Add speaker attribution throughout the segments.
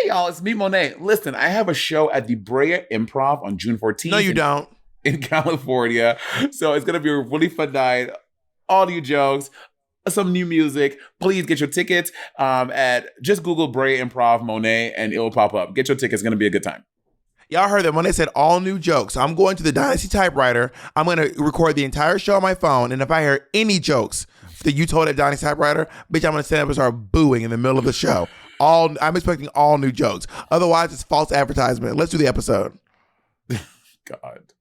Speaker 1: y'all, it's me, Monet. Listen, I have a show at the Brea Improv on June 14th.
Speaker 2: No, you don't.
Speaker 1: In California. So it's going to be a really fun night. All new jokes, some new music. Please get your tickets at just Google Brea Improv Monet and it'll pop up. Get your tickets. It's going to be a good time.
Speaker 2: Y'all heard that when they said all new jokes. I'm going to the Dynasty typewriter. I'm going to record the entire show on my phone. And if I hear any jokes that you told at Dynasty typewriter, bitch, I'm going to stand up and start booing in the middle of the show. I'm expecting all new jokes. Otherwise, it's false advertisement. Let's do the episode.
Speaker 1: God.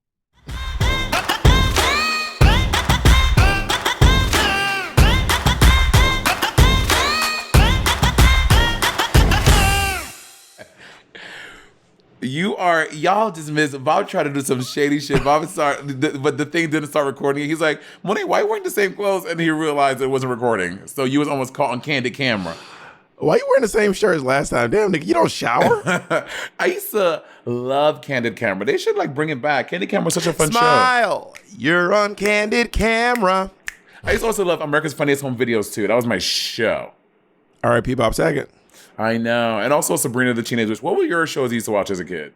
Speaker 1: Y'all just missed. Bob tried to do some shady shit. Bob started, but the thing didn't start recording. He's like, Monet, why are you wearing the same clothes? And he realized it wasn't recording. So you was almost caught on candid camera.
Speaker 2: Why you wearing the same shirt as last time? Damn, nigga, you don't shower?
Speaker 1: I used to love Candid Camera. They should bring it back. Candid Camera was such a fun
Speaker 2: Smile. You're on Candid Camera.
Speaker 1: I used to also love America's Funniest Home Videos too. That was my show.
Speaker 2: R.I.P. Bob Saget.
Speaker 1: I know. And also Sabrina the Teenage Witch. What were your shows you used to watch as a kid?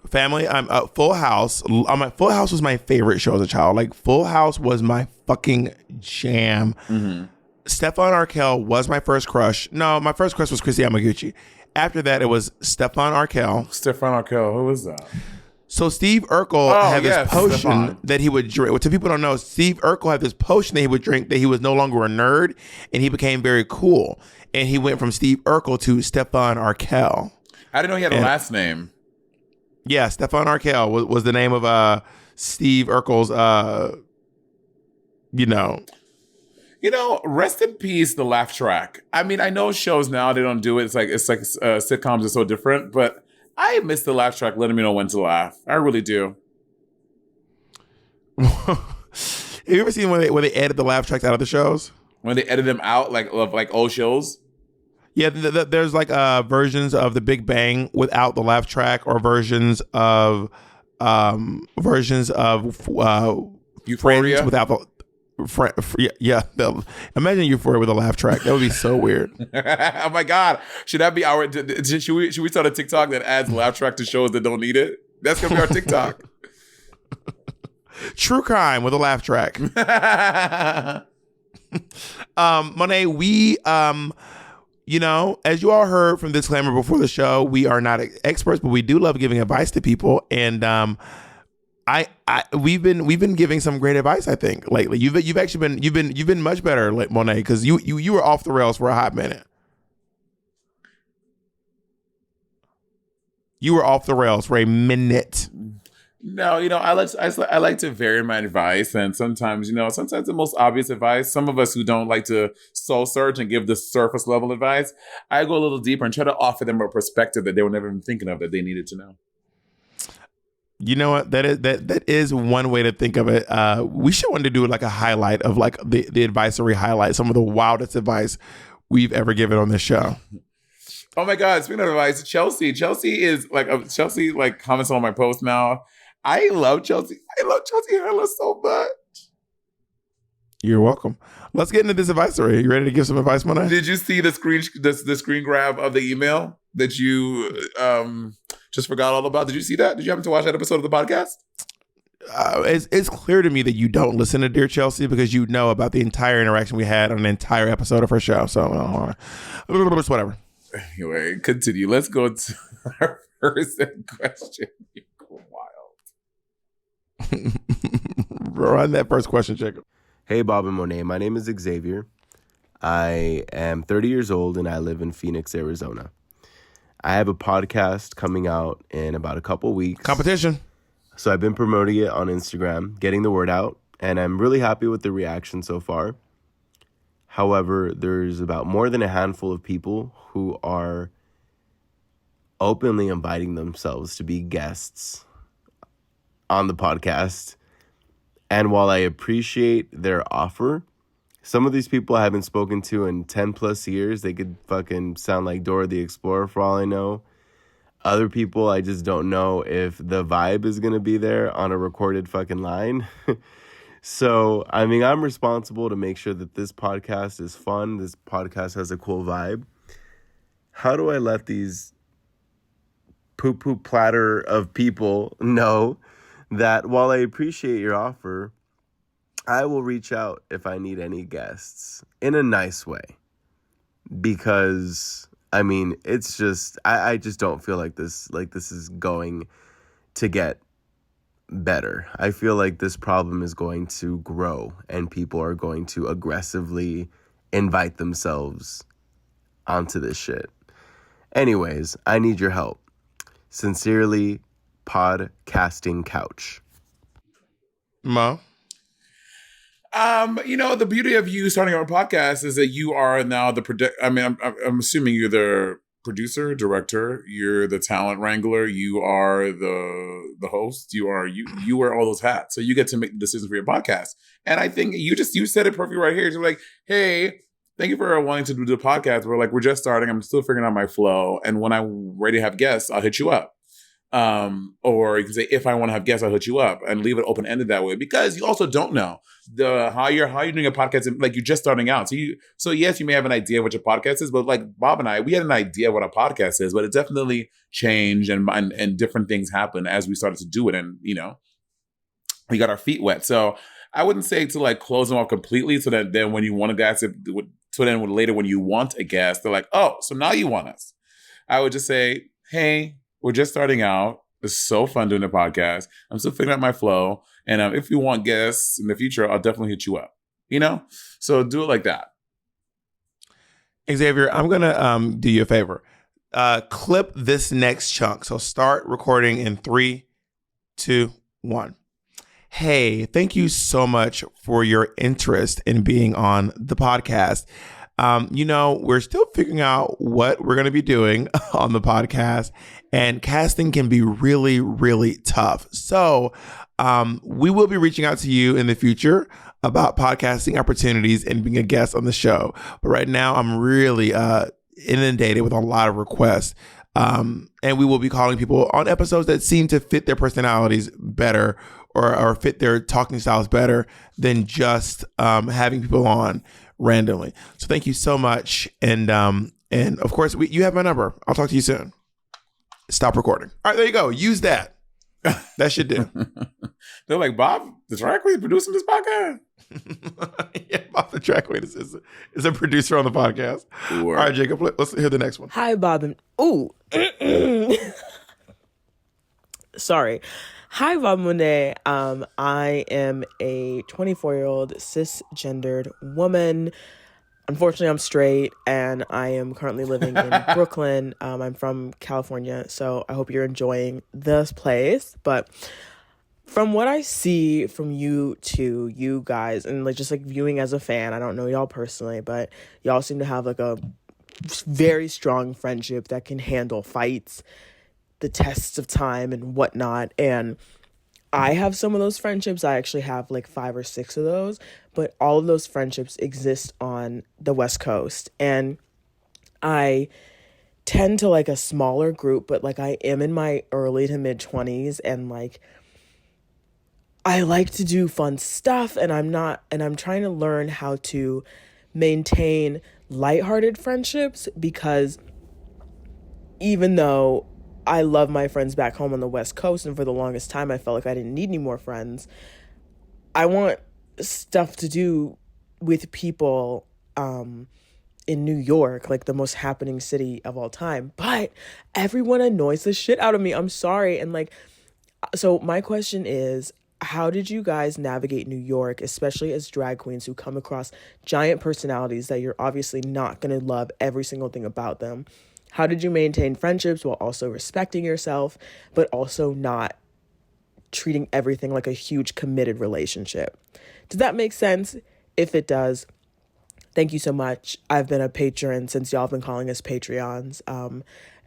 Speaker 2: Family, I'm Full House. Full House was my favorite show as a child. Full House was my fucking jam. Mm-hmm. Stefan Arkell was my first crush. No, my first crush was Chrissy Yamaguchi. After that, it was Stefan Arkell.
Speaker 1: Stefan Arkell, who was that?
Speaker 2: So Steve Urkel had this potion that he would drink. What people don't know, Steve Urkel had this potion that he would drink that he was no longer a nerd, and he became very cool. And he went from Steve Urkel to Stefan Arkell.
Speaker 1: I didn't know he had a last name.
Speaker 2: Yeah, Stefan Arkell was the name of Steve Urkel's,
Speaker 1: rest in peace, the laugh track. I mean, I know shows now, they don't do it. It's like sitcoms are so different, but I miss the laugh track letting me know when to laugh. I really do.
Speaker 2: Have you ever seen where they edit the laugh tracks out of the shows?
Speaker 1: When they edit them out, like old shows?
Speaker 2: Yeah, there's versions of The Big Bang without the laugh track, or versions of
Speaker 1: Euphoria
Speaker 2: without the. Imagine Euphoria with a laugh track. That would be so weird.
Speaker 1: Oh my God. Should that be our should we start a TikTok that adds laugh track to shows that don't need it? That's gonna be our TikTok.
Speaker 2: True crime with a laugh track. Monet, we as you all heard from disclaimer before the show, we are not experts, but we do love giving advice to people. And we've been giving some great advice, I think, lately. You've actually been much better, Monet, because you were off the rails for a hot minute. You were off the rails for a minute.
Speaker 1: No, I like to vary my advice, and sometimes the most obvious advice. Some of us who don't like to soul search and give the surface level advice, I go a little deeper and try to offer them a perspective that they were never even thinking of that they needed to know.
Speaker 2: You know what? That is one way to think of it. We should want to do a highlight of the Advicery highlight, some of the wildest advice we've ever given on this show.
Speaker 1: Oh my God! Speaking of advice, Chelsea is Chelsea comments on my post now. I love Chelsea. I love Chelsea Handler so much.
Speaker 2: You're welcome. Let's get into this advicery. You ready to give some advice, Monet?
Speaker 1: Did you see the screen grab of the email that you just forgot all about? Did you see that? Did you happen to watch that episode of the podcast?
Speaker 2: It's clear to me that you don't listen to Dear Chelsea because you know about the entire interaction we had on an entire episode of her show. So, whatever.
Speaker 1: Anyway, continue. Let's go to our first question.
Speaker 2: Run that first question, Jacob.
Speaker 3: Hey, Bob and Monét. My name is Xavier. I am 30 years old and I live in Phoenix, Arizona. I have a podcast coming out in about a couple weeks.
Speaker 2: Competition.
Speaker 3: So I've been promoting it on Instagram, getting the word out, and I'm really happy with the reaction so far. However, there's about more than a handful of people who are openly inviting themselves to be guests on the podcast. And while I appreciate their offer, some of these people I haven't spoken to in 10 plus years. They could fucking sound like Dora the Explorer for all I know. Other people, I just don't know if the vibe is going to be there on a recorded fucking line. So, I mean, I'm responsible to make sure that this podcast is fun. This podcast has a cool vibe. how do I let these poo-poo platter of people know that while I appreciate your offer, I will reach out if I need any guests in a nice way. Because, I mean, it's just, I just don't feel like this is going to get better. I feel like this problem is going to grow and people are going to aggressively invite themselves onto this shit. Anyways, I need your help. Sincerely, Podcasting Couch.
Speaker 2: Mo?
Speaker 1: The beauty of you starting your podcast is that you are now I'm assuming you're the producer, director, you're the talent wrangler, you are the host, you wear all those hats. So you get to make the decisions for your podcast. And I think you said it perfectly right here. You're like, hey, thank you for wanting to do the podcast. We're just starting. I'm still figuring out my flow. And when I'm ready to have guests, I'll hit you up. Or you can say, if I want to have guests, I'll hit you up, and leave it open-ended that way, because you also don't know how you're doing a podcast. Like, you're just starting out. So yes, you may have an idea of what your podcast is, but like Bob and I, we had an idea of what a podcast is, but it definitely changed and different things happened as we started to do it. And, we got our feet wet. So I wouldn't say to like close them off completely, so that then when you want a guest, so then later when you want a guest, they're like, oh, so now you want us. I would just say, hey, we're just starting out. It's so fun doing a podcast. I'm still figuring out my flow. And if you want guests in the future, I'll definitely hit you up. So do it like that.
Speaker 2: Xavier, I'm going to do you a favor. Clip this next chunk. So start recording in 3, 2, 1. Hey, thank you so much for your interest in being on the podcast. We're still figuring out what we're going to be doing on the podcast, and casting can be really, really tough. So we will be reaching out to you in the future about podcasting opportunities and being a guest on the show. But right now, I'm really inundated with a lot of requests. And we will be calling people on episodes that seem to fit their personalities better, or fit their talking styles better than just having people on randomly. So thank you so much. And of course, you have my number. I'll talk to you soon. Stop recording. All right, there you go. Use that. That should do.
Speaker 1: They're like, Bob, the drag queen producing this podcast?
Speaker 2: Yeah, Bob the drag queen is a producer on the podcast. All right, Jacob, let's hear the next one.
Speaker 4: Hi, Bob and... Ooh. Sorry. Hi, Bob and Monét. I am a 24-year-old cisgendered woman. Unfortunately, I'm straight, and I am currently living in Brooklyn. I'm from California, so I hope you're enjoying this place. But from what I see from you guys, and like just like viewing as a fan, I don't know y'all personally, but y'all seem to have like a very strong friendship that can handle fights, the tests of time and whatnot. And I have some of those friendships. I actually have like 5 or 6 of those, but all of those friendships exist on the West Coast. And I tend to like a smaller group, but like I am in my early to mid 20s, and like I like to do fun stuff, and I'm trying to learn how to maintain lighthearted friendships, because even though I love my friends back home on the West Coast, and for the longest time I felt like I didn't need any more friends, I want stuff to do with people in New York, like the most happening city of all time. But everyone annoys the shit out of me. I'm sorry. And like, so my question is, how did you guys navigate New York, especially as drag queens who come across giant personalities that you're obviously not going to love every single thing about them? How did you maintain friendships while also respecting yourself, but also not treating everything like a huge committed relationship? Does that make sense? If it does, thank you so much. I've been a patron since y'all have been calling us Patreons.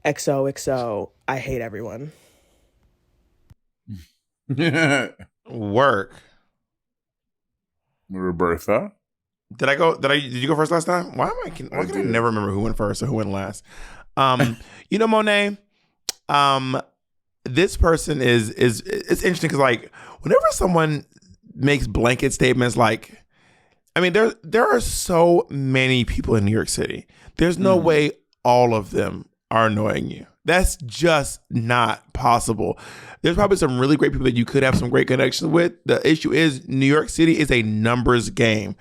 Speaker 4: XOXO, I hate everyone.
Speaker 2: Work.
Speaker 1: Roberta?
Speaker 2: Did you go first last time? Why can I never remember who went first or who went last? Monét, this person is it's interesting because like whenever someone makes blanket statements, like, I mean, there are so many people in New York City. There's no way all of them are annoying you. That's just not possible. There's probably some really great people that you could have some great connections with. The issue is New York City is a numbers game.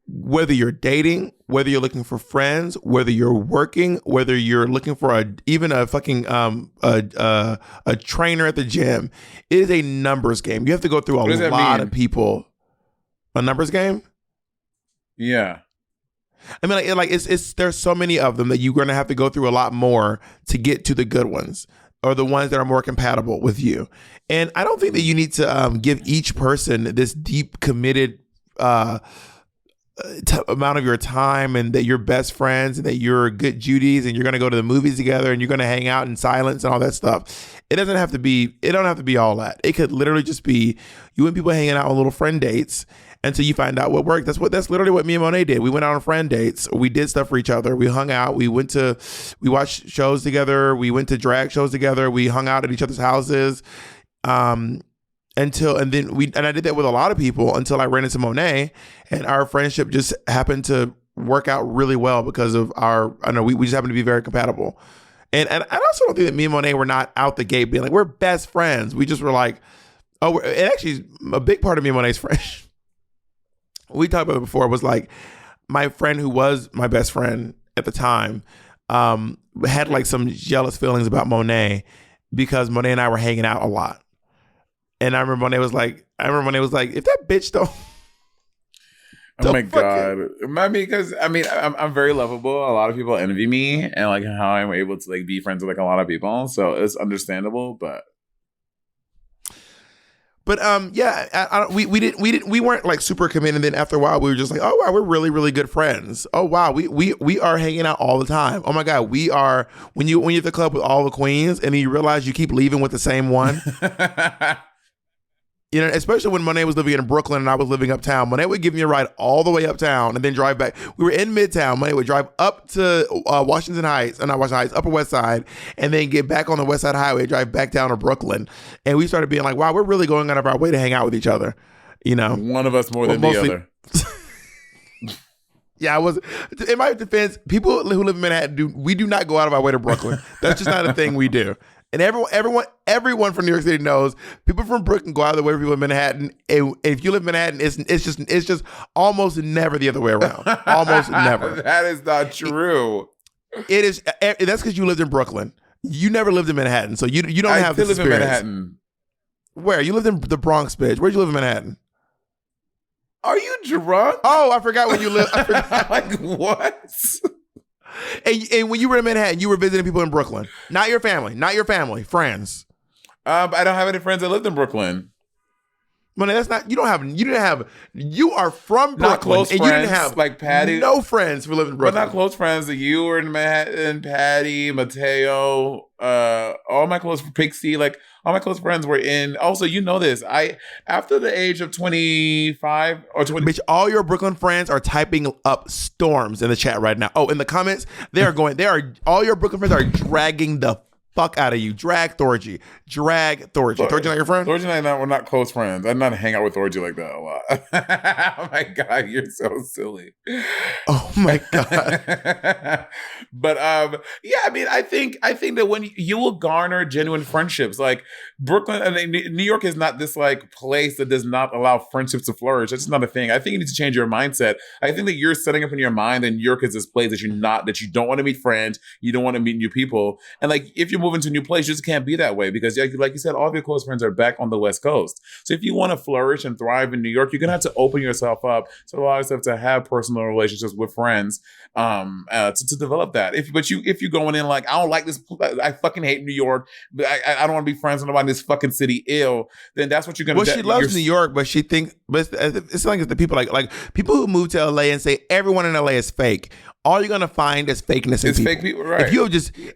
Speaker 2: Whether you're dating, whether you're looking for friends, whether you're working, whether you're looking for even a fucking a trainer at the gym, it is a numbers game. You have to go through a lot of people. A numbers game?
Speaker 1: Yeah.
Speaker 2: I mean, it's there's so many of them that you're gonna have to go through a lot more to get to the good ones or the ones that are more compatible with you. And I don't think that you need to give each person this deep, committed amount of your time, and that you're best friends, and that you're good Judies, and you're gonna go to the movies together, and you're gonna hang out in silence and all that stuff. It don't have to be all that. It could literally just be you and people hanging out on little friend dates until you find out what worked. That's literally what me and Monét did. We went out on friend dates. We did stuff for each other. We hung out. We watched shows together. We went to drag shows together. We hung out at each other's houses. And I did that with a lot of people until I ran into Monét, and our friendship just happened to work out really well because of we just happen to be very compatible. And I also don't think that me and Monét were not out the gate being like, we're best friends. We just were like, and actually a big part of me and Monét's friendship, we talked about it before, was like my friend who was my best friend at the time had like some jealous feelings about Monét because Monét and I were hanging out a lot. And I remember Monét was like, if that bitch don't.
Speaker 1: Oh my God. Because I'm very lovable. A lot of people envy me and like how I'm able to like be friends with like a lot of people. So it's understandable, but we weren't like super committed. And then after a while, we were just like, oh wow, we're really, really good friends. Oh wow, we are hanging out all the time. Oh my God, we are when you're at the club with all the queens, and then you realize you keep leaving with the same one. You know, especially when Monét was living in Brooklyn and I was living uptown. Monét would give me a ride all the way uptown and then drive back. We were in Midtown. Monét would drive up to Washington Heights, not Washington Heights, Upper West Side, and then get back on the West Side Highway, drive back down to Brooklyn. And we started being like, wow, we're really going out of our way to hang out with each other. You know, one of us more than the other.
Speaker 2: Yeah, I was. In my defense, people who live in Manhattan we do not go out of our way to Brooklyn. That's just not a thing we do. And everyone from New York City knows people from Brooklyn go out of the way for people in Manhattan. And if you live in Manhattan, it's just almost never the other way around. Almost never.
Speaker 1: That is not true.
Speaker 2: It is. That's because you lived in Brooklyn. You never lived in Manhattan, so you don't have this experience.
Speaker 1: I live in Manhattan.
Speaker 2: Where? You lived in the Bronx, bitch. Where'd you live in Manhattan?
Speaker 1: Are you drunk?
Speaker 2: Oh, I forgot where you live.
Speaker 1: Like what?
Speaker 2: And when you were in Manhattan, you were visiting people in Brooklyn. Not your family, friends.
Speaker 1: I don't have any friends that lived in Brooklyn.
Speaker 2: Monét, that's not. You are from Brooklyn,
Speaker 1: not close
Speaker 2: and
Speaker 1: friends,
Speaker 2: you didn't have
Speaker 1: like Patty.
Speaker 2: No friends who lived in Brooklyn.
Speaker 1: But not close friends. You were in Manhattan, Patty, Mateo, all my close Pixie, like all my close friends were in. Also, you know this. After the age of 25 or 20.
Speaker 2: Bitch, all your Brooklyn friends are typing up storms in the chat right now. Oh, in the comments, all your Brooklyn friends are dragging the fuck out of you. Drag Thorgy. Thorgy not your friend?
Speaker 1: Thorgy and I we're not close friends. I not hang out with Thorgy like that a lot. Oh my God, you're so silly.
Speaker 2: Oh my God.
Speaker 1: But yeah, I think that when you will garner genuine friendships, like Brooklyn, New York is not this like place that does not allow friendships to flourish. That's not a thing. I think you need to change your mindset. I think that you're setting up in your mind that New York is this place that you don't want to meet friends, you don't want to meet new people, and like if you're moving to a new place, you just can't be that way because, like you said, all of your close friends are back on the West Coast. So if you want to flourish and thrive in New York, you're gonna have to open yourself up to allow yourself to have personal relationships with friends, to develop that. If you're going in like, I don't like this, I fucking hate New York, but I don't want to be friends with nobody in this fucking city ill, then that's what you're gonna do.
Speaker 2: Well, she loves New York, but she thinks, but it's like the people like people who move to LA and say everyone in LA is fake. All you're gonna find is fakeness in people.
Speaker 1: Fake people, right?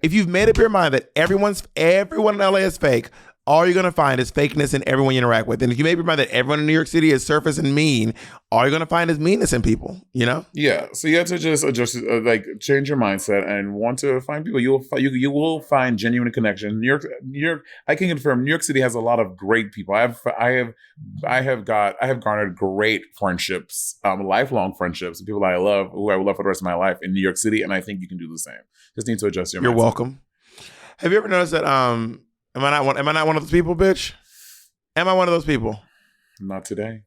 Speaker 2: If you've made up your mind that everyone in LA is fake, all you're going to find is fakeness in everyone you interact with. And if you may remember that everyone in New York City is surface and mean, all you're going to find is meanness in people, you know?
Speaker 1: Yeah. So you have to just adjust, like change your mindset and want to find people. You will find genuine connection. New York. I can confirm New York City has a lot of great people. I have garnered great friendships, lifelong friendships, people I love, who I will love for the rest of my life in New York City. And I think you can do the same. Just need to adjust your mindset.
Speaker 2: You're welcome. Have you ever noticed that, am I not one of those people, bitch? Am I one of those people?
Speaker 1: Not today.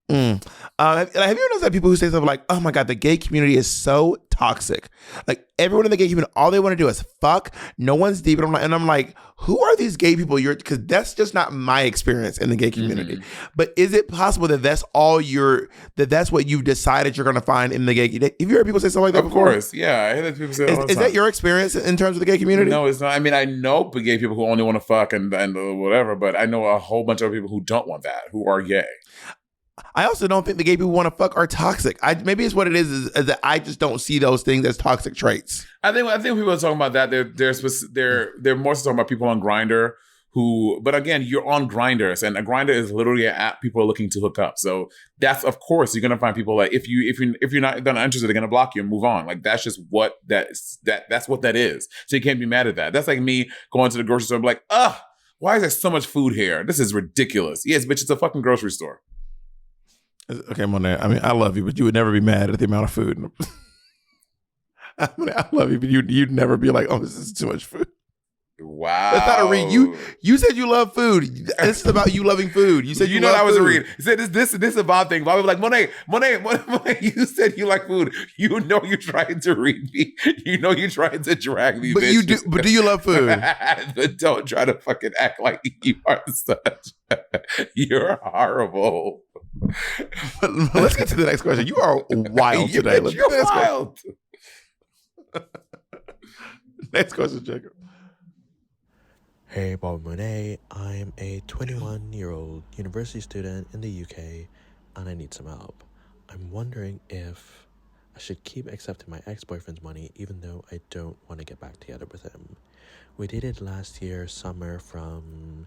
Speaker 2: Have you ever noticed that people who say something like, oh my God, the gay community is so toxic. Like everyone in the gay community, all they want to do is fuck. No one's deep. And I'm like, who are these gay people? Because that's just not my experience in the gay community. Mm-hmm. But is it possible that that's what you've decided you're going to find in the gay? Have you heard people say something like that before?
Speaker 1: Of course. Yeah. I hear that people say that all the time.
Speaker 2: Is that your experience in terms of the gay community?
Speaker 1: No, it's not. I mean, I know gay people who only want to fuck and whatever, but I know a whole bunch of people who don't want that, who are gay.
Speaker 2: I also don't think the gay people who want to fuck are toxic. Maybe it's what it is that I just don't see those things as toxic traits.
Speaker 1: I think people are talking about that. They're more so talking about people on Grindr who, but again, you're on Grindr, and a Grindr is literally an app people are looking to hook up. So that's, of course, you're gonna find people like if you're not interested, they're gonna block you and move on. Like that's just what that's what that is. So you can't be mad at that. That's like me going to the grocery store and be like, why is there so much food here? This is ridiculous. Yes, bitch, it's a fucking grocery store.
Speaker 2: Okay, Monét. I mean, I love you, but you would never be mad at the amount of food. I love you, but you'd never be like, "Oh, this is too much food."
Speaker 1: Wow,
Speaker 2: that's not a read. You said you love food. This is about you loving food. You said you
Speaker 1: know
Speaker 2: love
Speaker 1: that was
Speaker 2: food.
Speaker 1: a read. You said this is a Bob thing. Bob was like, Monét. You said you like food. You know you're trying to read me. You know you're trying to drag me.
Speaker 2: But
Speaker 1: bitch.
Speaker 2: But do you love food?
Speaker 1: But don't try to fucking act like you are such. You're horrible.
Speaker 2: Let's get to the next question. You are wild today.
Speaker 1: You're wild.
Speaker 2: Next question, Jacob.
Speaker 5: Hey, Bob and Monét. I'm a 21-year-old university student in the UK, and I need some help. I'm wondering if I should keep accepting my ex-boyfriend's money, even though I don't want to get back together with him. We dated last year, summer, from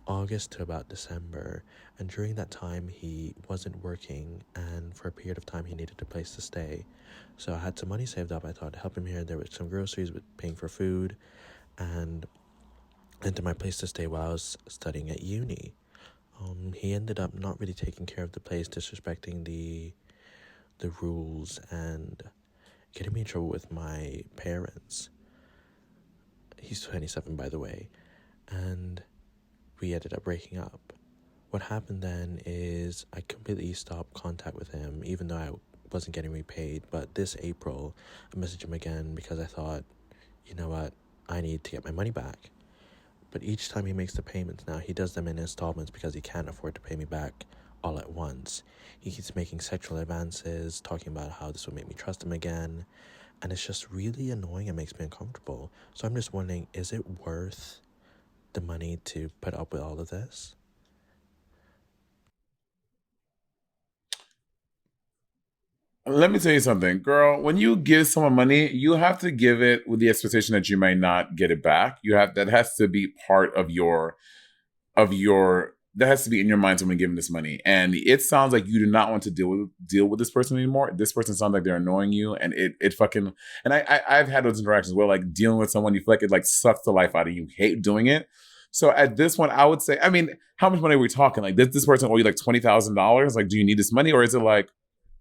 Speaker 5: August to about December, and during that time he wasn't working, and for a period of time he needed a place to stay. So I had some money saved up. I thought I'd help him here. There were some groceries with paying for food, and into my place to stay while I was studying at uni. He ended up not really taking care of the place, disrespecting the rules, and getting me in trouble with my parents. He's 27, by the way, and we ended up breaking up. What happened then is I completely stopped contact with him, even though I wasn't getting repaid. But this April, I messaged him again because I thought, you know what, I need to get my money back. But each time he makes the payments now, he does them in installments because he can't afford to pay me back all at once. He keeps making sexual advances, talking about how this will make me trust him again. And it's just really annoying and makes me uncomfortable. So I'm just wondering, is it worth the money to put up with all of this?
Speaker 1: Let me tell you something, girl. When you give someone money, you have to give it with the expectation that you might not get it back. That has to be part of your that has to be in your mind when giving this money. And it sounds like you do not want to deal with this person anymore. This person sounds like they're annoying you, and it fucking. And I've had those interactions where like dealing with someone, you feel like it like sucks the life out of you. You hate doing it. So at this one, I would say, I mean, how much money are we talking? Like this person owe you like $20,000. Like, do you need this money, or is it like,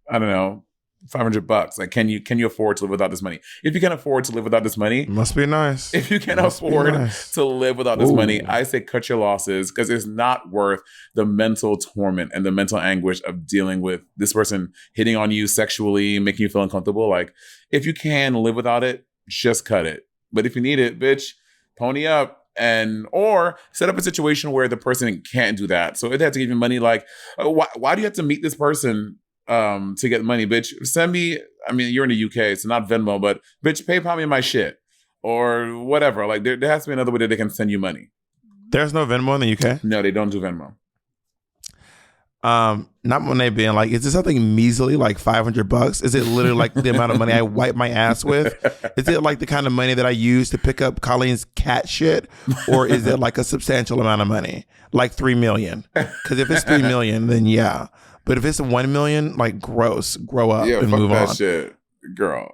Speaker 1: I don't know, $500? Like, can you afford to live without this money? If you can afford to live without this money,
Speaker 2: must be nice.
Speaker 1: If you can afford to live without this money, I say cut your losses, because it's not worth the mental torment and the mental anguish of dealing with this person hitting on you sexually, making you feel uncomfortable. Like, if you can live without it, just cut it. But if you need it, bitch, pony up. Or set up a situation where the person can't do that. So if they have to give you money, like, why do you have to meet this person to get money, bitch? Send me, I mean, you're in the UK, so not Venmo, but bitch, PayPal me my shit or whatever. Like, there has to be another way that they can send you money.
Speaker 2: There's no Venmo in the UK?
Speaker 1: No, they don't do Venmo.
Speaker 2: Not Monet being like, is this something measly like $500? Is it literally like the amount of money I wipe my ass with? Is it like the kind of money that I use to pick up Colleen's cat shit? Or is it like a substantial amount of money? Like 3 million? Because if it's 3 million, then yeah. But if it's 1 million, like gross, grow up and
Speaker 1: fuck
Speaker 2: move
Speaker 1: that
Speaker 2: on.
Speaker 1: Shit, girl.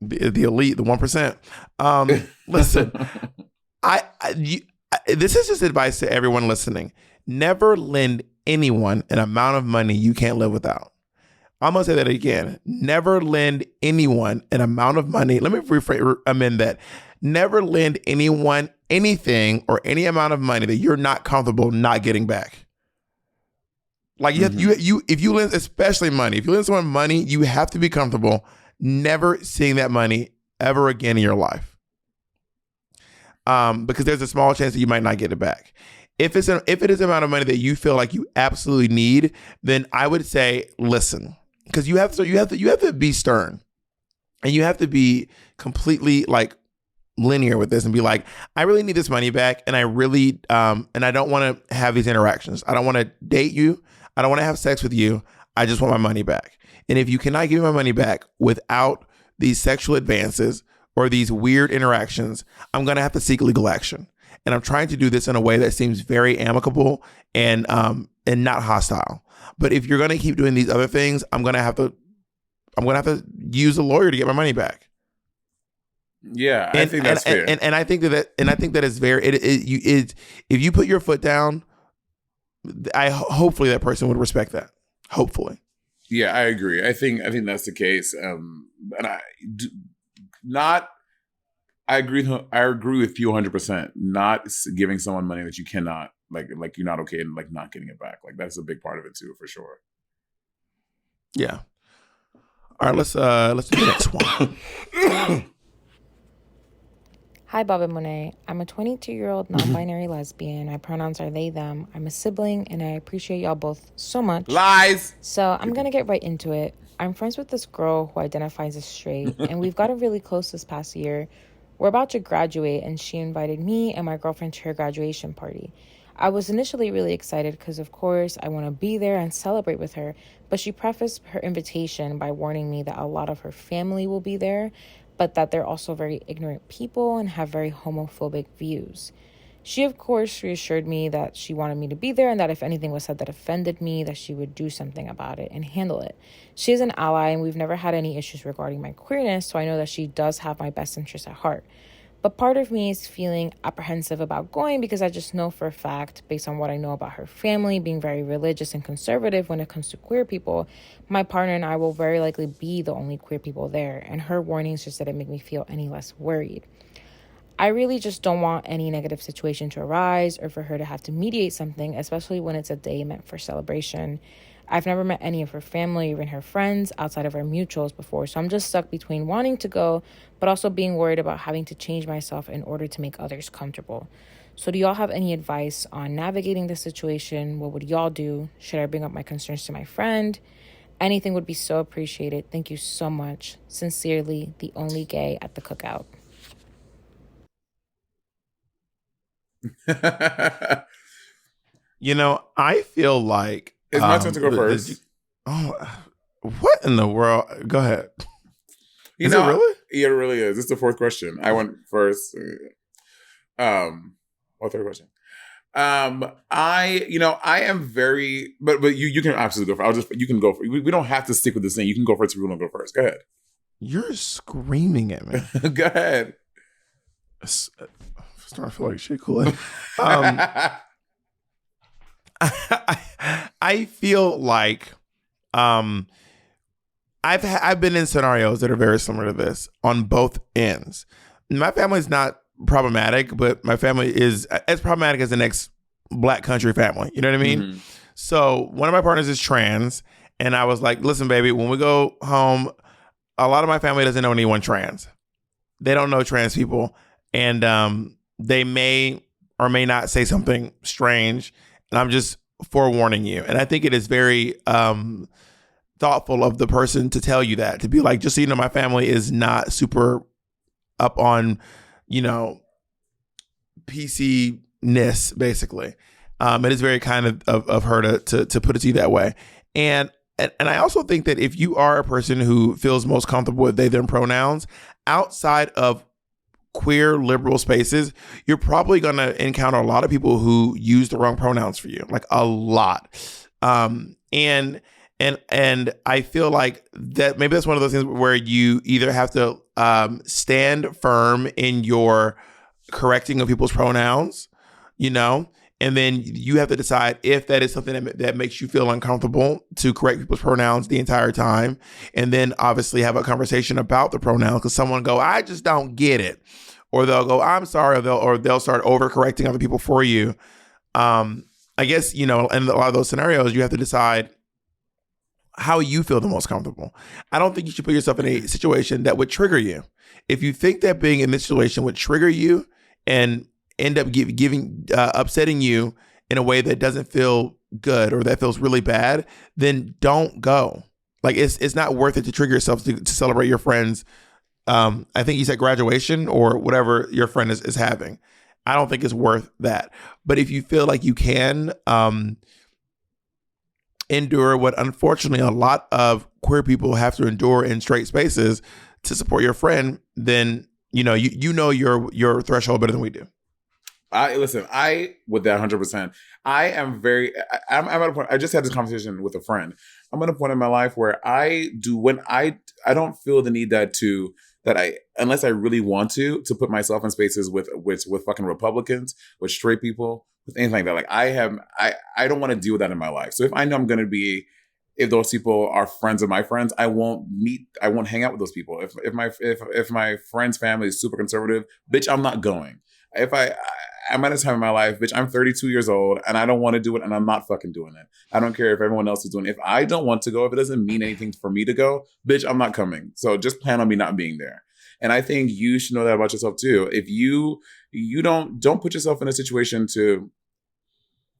Speaker 2: The elite, the 1%. Listen, this is just advice to everyone listening. Never lend anyone an amount of money you can't live without. I'm going to say that again. Never lend anyone an amount of money. Let me amend that. Never lend anyone anything or any amount of money that you're not comfortable not getting back. Like if you lend, especially money, if you lend someone money, you have to be comfortable never seeing that money ever again in your life. Because there's a small chance that you might not get it back. If it is an amount of money that you feel like you absolutely need, then I would say listen, because you have to be stern, and you have to be completely like linear with this and be like, I really need this money back, and I really and I don't want to have these interactions. I don't want to date you. I don't want to have sex with you. I just want my money back. And if you cannot give me my money back without these sexual advances or these weird interactions, I'm going to have to seek legal action. And I'm trying to do this in a way that seems very amicable and not hostile. But if you're going to keep doing these other things, I'm going to have to use a lawyer to get my money back.
Speaker 1: Yeah, I think that's fair.
Speaker 2: And I think that is very if you put your foot down, hopefully that person would respect that. Hopefully.
Speaker 1: Yeah, I agree. I think that's the case. And I agree with you 100%. Not giving someone money that you cannot like you're not okay and like not getting it back. Like that's a big part of it too, for sure.
Speaker 2: Yeah. All right, let's do the next one.
Speaker 6: Hi, Bob and Monét. I'm a 22-year-old non-binary lesbian. My pronouns are they, them. I'm a sibling, and I appreciate y'all both so much.
Speaker 1: Lies!
Speaker 6: So I'm going to get right into it. I'm friends with this girl who identifies as straight, and we've gotten really close this past year. We're about to graduate, and she invited me and my girlfriend to her graduation party. I was initially really excited because, of course, I want to be there and celebrate with her, but she prefaced her invitation by warning me that a lot of her family will be there, but that they're also very ignorant people and have very homophobic views. She, of course, reassured me that she wanted me to be there and that if anything was said that offended me, that she would do something about it and handle it. She is an ally, and we've never had any issues regarding my queerness, so I know that she does have my best interests at heart. But part of me is feeling apprehensive about going because I just know for a fact, based on what I know about her family, being very religious and conservative when it comes to queer people, my partner and I will very likely be the only queer people there, and her warnings just didn't make me feel any less worried. I really just don't want any negative situation to arise or for her to have to mediate something, especially when it's a day meant for celebration. I've never met any of her family, even her friends, outside of our mutuals before, so I'm just stuck between wanting to go, but also being worried about having to change myself in order to make others comfortable. So do y'all have any advice on navigating the situation? What would y'all do? Should I bring up my concerns to my friend? Anything would be so appreciated. Thank you so much. Sincerely, the only gay at the cookout.
Speaker 2: I feel like
Speaker 1: it's my turn to go first.
Speaker 2: What in the world? Go ahead.
Speaker 1: Is it really? Yeah, it really is. This is the fourth question. I went first. Third question. I am very, but you can absolutely go first. You can go first. We don't have to stick with this thing. You can go first if you want to go first. Go ahead.
Speaker 2: You're screaming at me.
Speaker 1: Go ahead.
Speaker 2: I'm starting to feel like shit, Kool-Aid. I feel like I've been in scenarios that are very similar to this on both ends. My family's not problematic, but my family is as problematic as the next Black country family. You know what I mean? Mm-hmm. So one of my partners is trans, and I was like, listen, baby, when we go home, a lot of my family doesn't know anyone trans. They don't know trans people, and they may or may not say something strange. And I'm just forewarning you. And I think it is very thoughtful of the person to tell you that, to be like, just so you know, my family is not super up on, PC-ness, basically. It is very kind of her to put it to you that way. And I also think that if you are a person who feels most comfortable with they, them pronouns outside of queer liberal spaces, you're probably going to encounter a lot of people who use the wrong pronouns for you, like a lot. And I feel like that maybe that's one of those things where you either have to stand firm in your correcting of people's pronouns, and then you have to decide if that is something that makes you feel uncomfortable to correct people's pronouns the entire time. And then obviously have a conversation about the pronouns, because someone go, I just don't get it. Or they'll go, I'm sorry, or they'll start overcorrecting other people for you. I guess, in a lot of those scenarios, you have to decide how you feel the most comfortable. I don't think you should put yourself in a situation that would trigger you. If you think that being in this situation would trigger you and end up upsetting you in a way that doesn't feel good or that feels really bad, then don't go. Like it's not worth it to trigger yourself to celebrate your friends. I think you said graduation or whatever your friend is having. I don't think it's worth that. But if you feel like you can endure what unfortunately a lot of queer people have to endure in straight spaces to support your friend, then you know your threshold better than we do.
Speaker 1: I with that 100%. I'm at a point. I just had this conversation with a friend. I'm at a point in my life where I don't feel the need unless I really want to put myself in spaces with fucking Republicans, with straight people, with anything like that. Like I don't want to deal with that in my life. So if I know I'm going to be, if those people are friends of my friends, I won't hang out with those people. If my friend's family is super conservative, bitch, I'm not going. I'm at a time in my life, bitch, I'm 32 years old and I don't want to do it and I'm not fucking doing it. I don't care if everyone else is doing it. If I don't want to go, if it doesn't mean anything for me to go, bitch, I'm not coming. So just plan on me not being there. And I think you should know that about yourself too. If you don't put yourself in a situation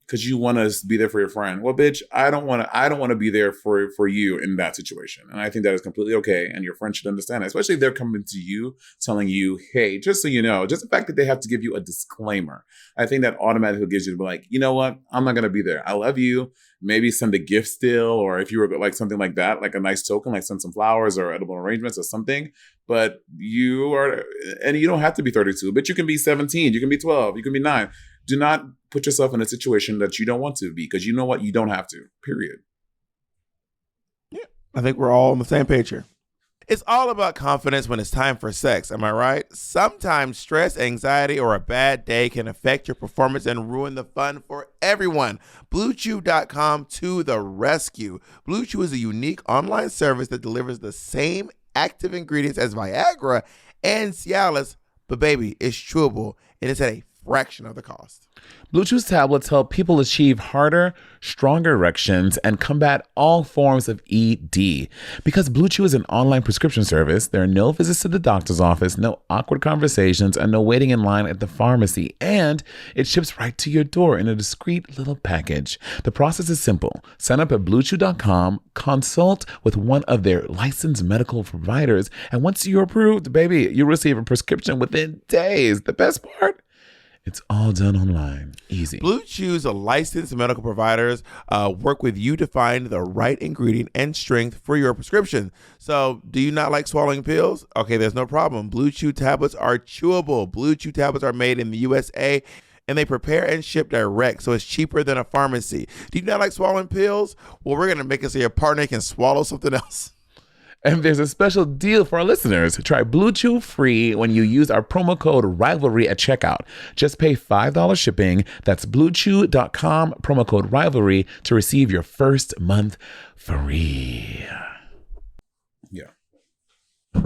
Speaker 1: because you want to be there for your friend. Well, bitch, I don't want to be there for you in that situation. And I think that is completely okay. And your friend should understand that, especially if they're coming to you telling you, hey, just so you know, just the fact that they have to give you a disclaimer. I think that automatically gives you to be like, you know what? I'm not going to be there. I love you. Maybe send a gift still, or if you were like something like that, like a nice token, like send some flowers or edible arrangements or something. But you don't have to be 32, but you can be 17, you can be 12, you can be 9. Do not put yourself in a situation that you don't want to be, because you know what? You don't have to, period.
Speaker 2: Yeah, I think we're all on the same page here. It's all about confidence when it's time for sex, am I right? Sometimes stress, anxiety, or a bad day can affect your performance and ruin the fun for everyone. BlueChew.com to the rescue. BlueChew is a unique online service that delivers the same active ingredients as Viagra and Cialis, but baby, it's chewable and it's at a fraction of the cost.
Speaker 1: BlueChew's tablets help people achieve harder, stronger erections and combat all forms of ED. Because BlueChew is an online prescription service, there are no visits to the doctor's office, no awkward conversations, and no waiting in line at the pharmacy. And it ships right to your door in a discreet little package. The process is simple. Sign up at BlueChew.com, consult with one of their licensed medical providers, and once you're approved, baby, you'll receive a prescription within days. The best part? It's all done online. Easy.
Speaker 2: BlueChew's licensed medical providers work with you to find the right ingredient and strength for your prescription. So, do you not like swallowing pills? Okay, there's no problem. BlueChew tablets are chewable. BlueChew tablets are made in the USA, and they prepare and ship direct, so it's cheaper than a pharmacy. Do you not like swallowing pills? Well, we're going to make it so your partner can swallow something else.
Speaker 1: And there's a special deal for our listeners. Try BlueChew free when you use our promo code RIVALRY at checkout. Just pay $5 shipping. That's BlueChew.com, promo code RIVALRY to receive your first month free. Yeah.
Speaker 2: All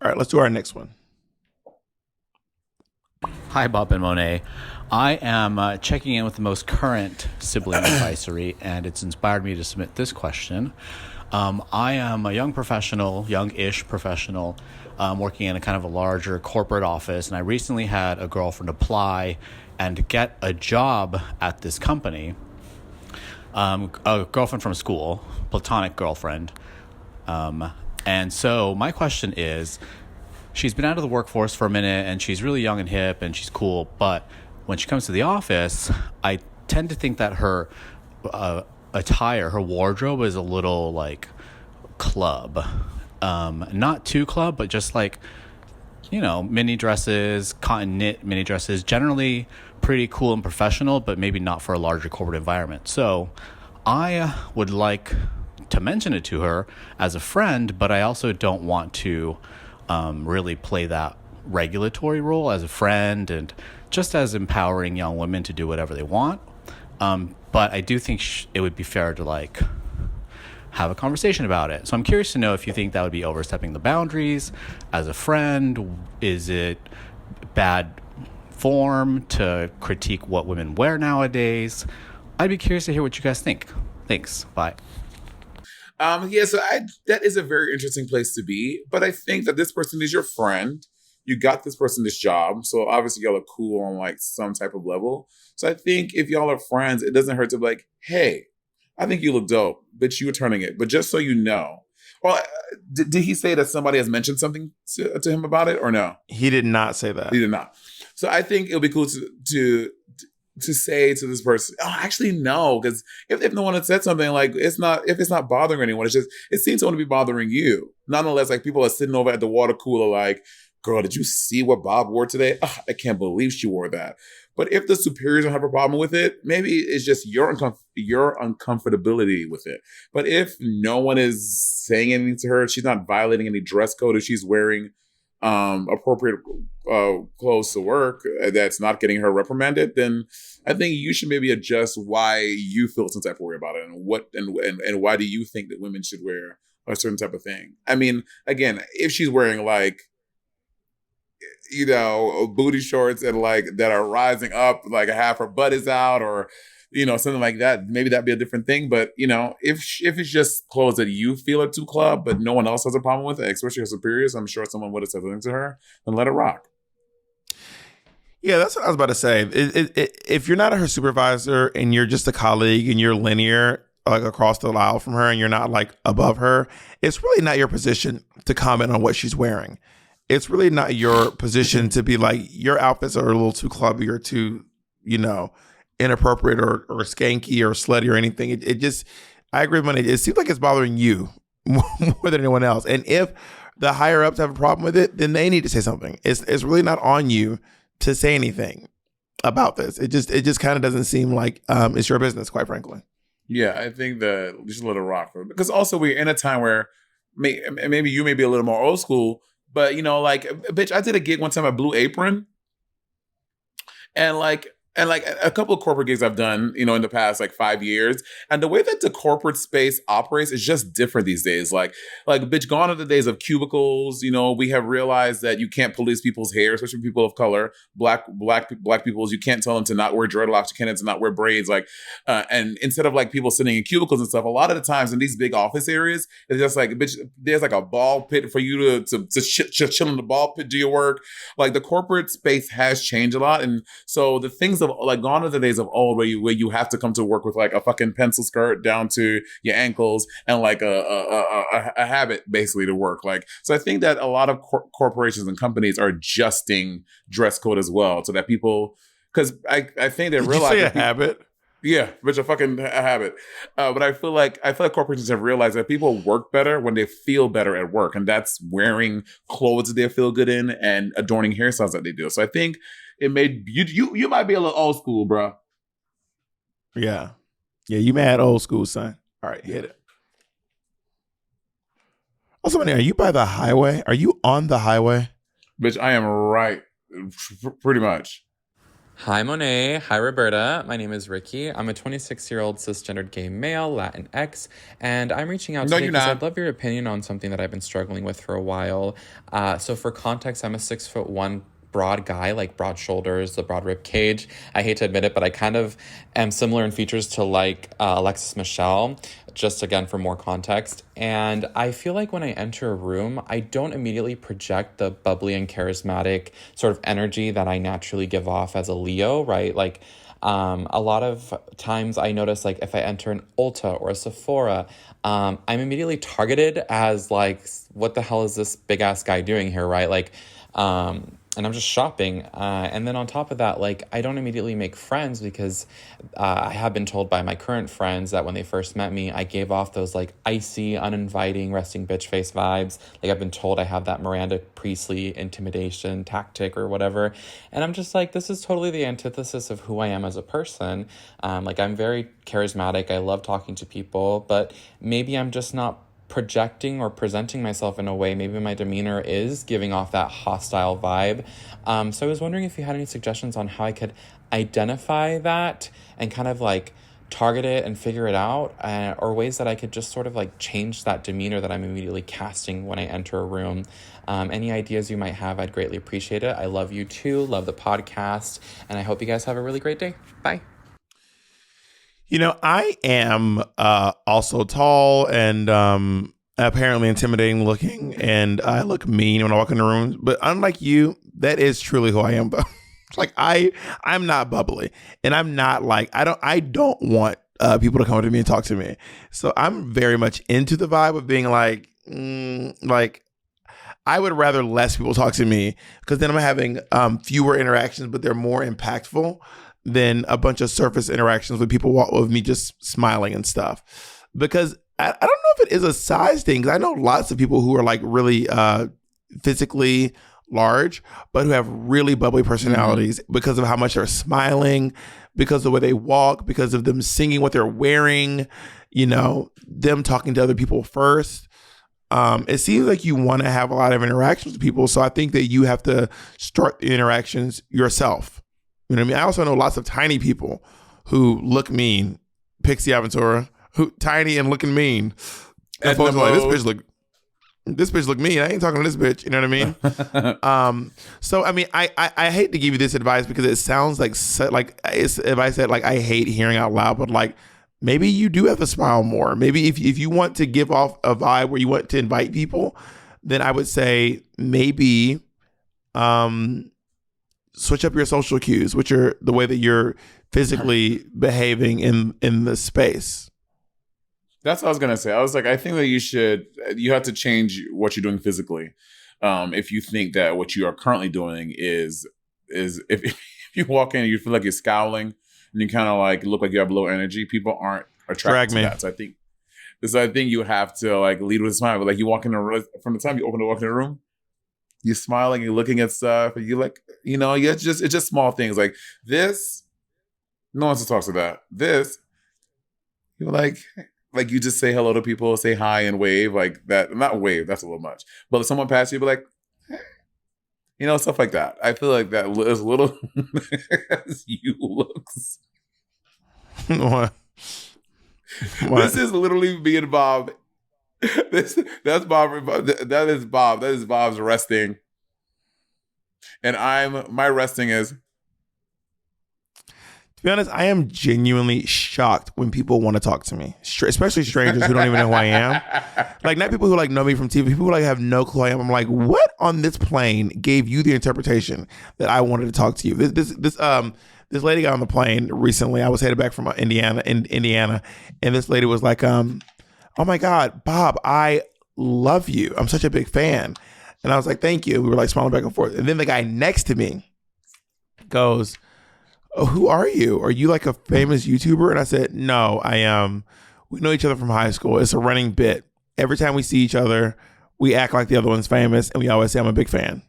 Speaker 2: right, let's do our next one.
Speaker 7: Hi, Bob and Monét. I am checking in with the most current Sibling Advicery, and it's inspired me to submit this question. I am a youngish professional, working in a kind of a larger corporate office, and I recently had a girlfriend apply and get a job at this company. A girlfriend from school, platonic girlfriend. And so my question is, she's been out of the workforce for a minute, and she's really young and hip, and she's cool, but when she comes to the office, I tend to think that her attire, her wardrobe is a little like club. Not too club, but just like, mini dresses, cotton knit mini dresses, generally pretty cool and professional, but maybe not for a larger corporate environment. So I would like to mention it to her as a friend, but I also don't want to really play that regulatory role as a friend and just as empowering young women to do whatever they want. But I do think it would be fair to like have a conversation about it. So I'm curious to know if you think that would be overstepping the boundaries as a friend. Is it bad form to critique what women wear nowadays? I'd be curious to hear what you guys think. Thanks. Bye.
Speaker 1: So that is a very interesting place to be. But I think that this person is your friend. You got this person this job. So obviously y'all are cool on like some type of level. So I think if y'all are friends, it doesn't hurt to be like, hey, I think you look dope, but you were turning it. But just so you know. Well, did he say that somebody has mentioned something to him about it or no?
Speaker 2: He did not say that.
Speaker 1: He did not. So I think it'll be cool to say to this person, oh, actually no, because if no one had said something, like if it's not bothering anyone, it seems to only be bothering you. Nonetheless, like people are sitting over at the water cooler, like, girl, did you see what Bob wore today? Oh, I can't believe she wore that. But if the superiors don't have a problem with it, maybe it's just your uncomfortability with it. But if no one is saying anything to her, she's not violating any dress code, if she's wearing appropriate clothes to work that's not getting her reprimanded, then I think you should maybe adjust why you feel some type of way about it and why do you think that women should wear a certain type of thing. I mean, again, if she's wearing like, booty shorts and like that are rising up, like half her butt is out or, something like that, maybe that'd be a different thing. But, if it's just clothes that you feel are too club, but no one else has a problem with it, especially her superiors, I'm sure someone would have said something to her, then let it rock.
Speaker 2: Yeah, that's what I was about to say. If you're not her supervisor and you're just a colleague and you're linear, like across the aisle from her and you're not like above her, it's really not your position to comment on what she's wearing. It's really not your position to be like, your outfits are a little too clubby or too, inappropriate or skanky or slutty or anything. It just, I agree with Monét. It seems like it's bothering you more than anyone else. And if the higher ups have a problem with it, then they need to say something. It's really not on you to say anything about this. It just kind of doesn't seem like it's your business, quite frankly.
Speaker 1: Yeah, I think that we should let it rock. Because also we're in a time where maybe you may be a little more old school, but, like, bitch, I did a gig one time at Blue Apron. And a couple of corporate gigs I've done, in the past, 5 years. And the way that the corporate space operates is just different these days. Like, bitch, gone are the days of cubicles. We have realized that you can't police people's hair, especially people of color, black people's. You can't tell them to not wear dreadlocks. You can't tell them to not wear braids. And instead of people sitting in cubicles and stuff, a lot of the times in these big office areas, it's just like, bitch, there's a ball pit for you to chill in the ball pit, do your work. Like, the corporate space has changed a lot. And so the things of gone are the days of old where you have to come to work with a fucking pencil skirt down to your ankles and a habit basically to work. So I think that a lot of corporations and companies are adjusting dress code as well so that people, because I think they realize
Speaker 2: you say a habit.
Speaker 1: Yeah, which a habit. But I feel like corporations have realized that people work better when they feel better at work, and that's wearing clothes that they feel good in and adorning hairstyles that they do. So I think it made you might be a little old school, bro.
Speaker 2: Yeah, you mad old school, son. All right, hit it. Also, are you by the highway? Are you on the highway?
Speaker 1: Bitch, I am right, pretty much.
Speaker 8: Hi, Monet. Hi, Roberta. My name is Ricky. I'm a 26-year-old cisgendered gay male, Latinx, and I'm reaching out today because I'd love your opinion on something that I've been struggling with for a while. So for context, I'm a 6'1" broad guy, broad shoulders, the broad rib cage. I hate to admit it, but I kind of am similar in features to Alexis Michelle, just again for more context. And I feel like when I enter a room, I don't immediately project the bubbly and charismatic sort of energy that I naturally give off as a Leo, right? A lot of times I notice if I enter an Ulta or a Sephora, I'm immediately targeted as what the hell is this big ass guy doing here, right? I'm just shopping. And then on top of that, like, I don't immediately make friends because I have been told by my current friends that when they first met me, I gave off those like icy, uninviting, resting bitch face vibes. Like, I've been told I have that Miranda Priestley intimidation tactic or whatever. And I'm just like, this is totally the antithesis of who I am as a person. Like, I'm very charismatic. I love talking to people, but maybe I'm just not projecting or presenting myself in a way, maybe my demeanor is giving off that hostile vibe. So I was wondering if you had any suggestions on how I could identify that and kind of like target it and figure it out, or ways that I could just sort of like change that demeanor that I'm immediately casting when I enter a room. Any ideas you might have, I'd greatly appreciate it. I love you too, love the podcast, and I hope you guys have a really great day. Bye.
Speaker 2: You know, I am also tall and apparently intimidating looking, and I look mean when I walk in the rooms. But unlike you, that is truly who I am, though. Like, I'm not bubbly, and I'm not like, I don't want people to come up to me and talk to me. So I'm very much into the vibe of being like I would rather less people talk to me, because then I'm having fewer interactions, but they're more impactful than a bunch of surface interactions with people with me just smiling and stuff. Because I don't know if it is a size thing, because I know lots of people who are like really physically large, but who have really bubbly personalities because of how much they're smiling, because of the way they walk, because of them singing what they're wearing, you know, them talking to other people first. It seems like you want to have a lot of interactions with people. So I think that you have to start the interactions yourself. You know what I mean? I also know lots of tiny people who look mean. Pixie Aventura, who tiny and looking mean. And folks are like, this bitch look mean. I ain't talking to this bitch. You know what I mean? So I mean, I hate to give you this advice because it sounds like it's advice that like I hate hearing out loud, but like maybe you do have to smile more. Maybe if you want to give off a vibe where you want to invite people, then I would say maybe switch up your social cues, which are the way that you're physically behaving in the space.
Speaker 1: That's what I was going to say. I was like, I think that you have to change what you're doing physically. If you think that what you are currently doing is if you walk in and you feel like you're scowling and you kind of like look like you have low energy, people aren't attracted to that. So I think you have to like lead with a smile. But like you walk in from the time you walk in the room, you're smiling, you're looking at stuff, and you like, you know, it's just small things like this. No one talks to that. This, you're like you just say hello to people, say hi and wave like that. Not wave, that's a little much. But if someone passes you, be like, hey. You know, stuff like that. I feel like that is little as you looks.
Speaker 2: What?
Speaker 1: This is literally me and Bob. That's Bob. That is Bob. That is Bob's resting. And my resting is.
Speaker 2: To be honest, I am genuinely shocked when people want to talk to me, especially strangers who don't even know who I am. Like, not people who like know me from TV, people who like have no clue who I am. I'm like, what on this plane gave you the interpretation that I wanted to talk to you? This lady got on the plane recently. I was headed back from Indiana, and this lady was like, oh my God, Bob, I love you. I'm such a big fan. And I was like, thank you. We were like smiling back and forth. And then the guy next to me goes, oh, who are you? Are you like a famous YouTuber? And I said, no, I am. We know each other from high school. It's a running bit. Every time we see each other, we act like the other one's famous, and we always say I'm a big fan.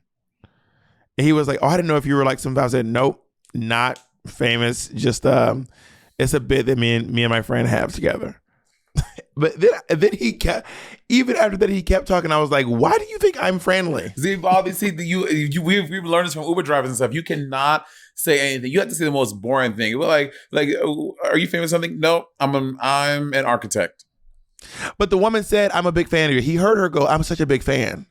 Speaker 2: And he was like, oh, I didn't know if you were like something. I said, nope, not famous. Just it's a bit that me and my friend have together. But then he kept, even after that, he kept talking. I was like, why do you think I'm friendly?
Speaker 1: See, Bob, we've learned this from Uber drivers and stuff. You cannot say anything. You have to say the most boring thing. We're like, are you famous for something? No, I'm an architect.
Speaker 2: But the woman said, I'm a big fan of you. He heard her go, I'm such a big fan.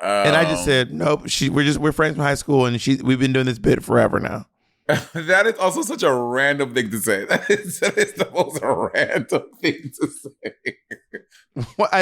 Speaker 2: And I just said, nope, we're friends from high school, and we've been doing this bit forever now.
Speaker 1: That is also such a random thing to say. That is the most random thing to say.
Speaker 2: What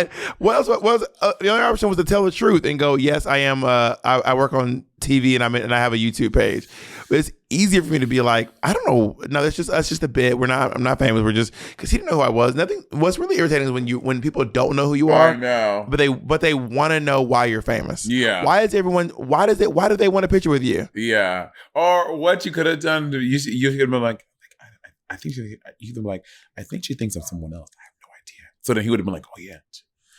Speaker 2: else? The only option was to tell the truth and go, yes, I am. I work on TV and I have a YouTube page. But it's easier for me to be like, I don't know. No, that's just a bit. I'm not famous. We're just because he didn't know who I was. Nothing. What's really irritating is when people don't know who you are.
Speaker 1: I know.
Speaker 2: But they want to know why you're famous.
Speaker 1: Yeah.
Speaker 2: Why do they want a picture with you?
Speaker 1: Yeah. Or what you could have done. You could have been like, I think you could be like, I think she thinks I'm someone else. I have no idea. So then he would have been like, oh yeah.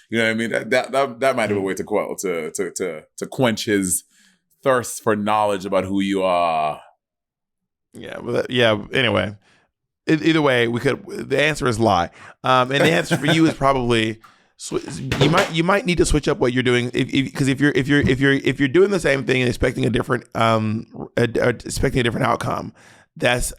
Speaker 1: You know what I mean? That might have been a way to quench his thirst for knowledge about who you are.
Speaker 2: Yeah. Anyway, either way, the answer is lie. And the answer for you is probably you might need to switch up what you're doing because if you're doing the same thing and expecting a different outcome, that's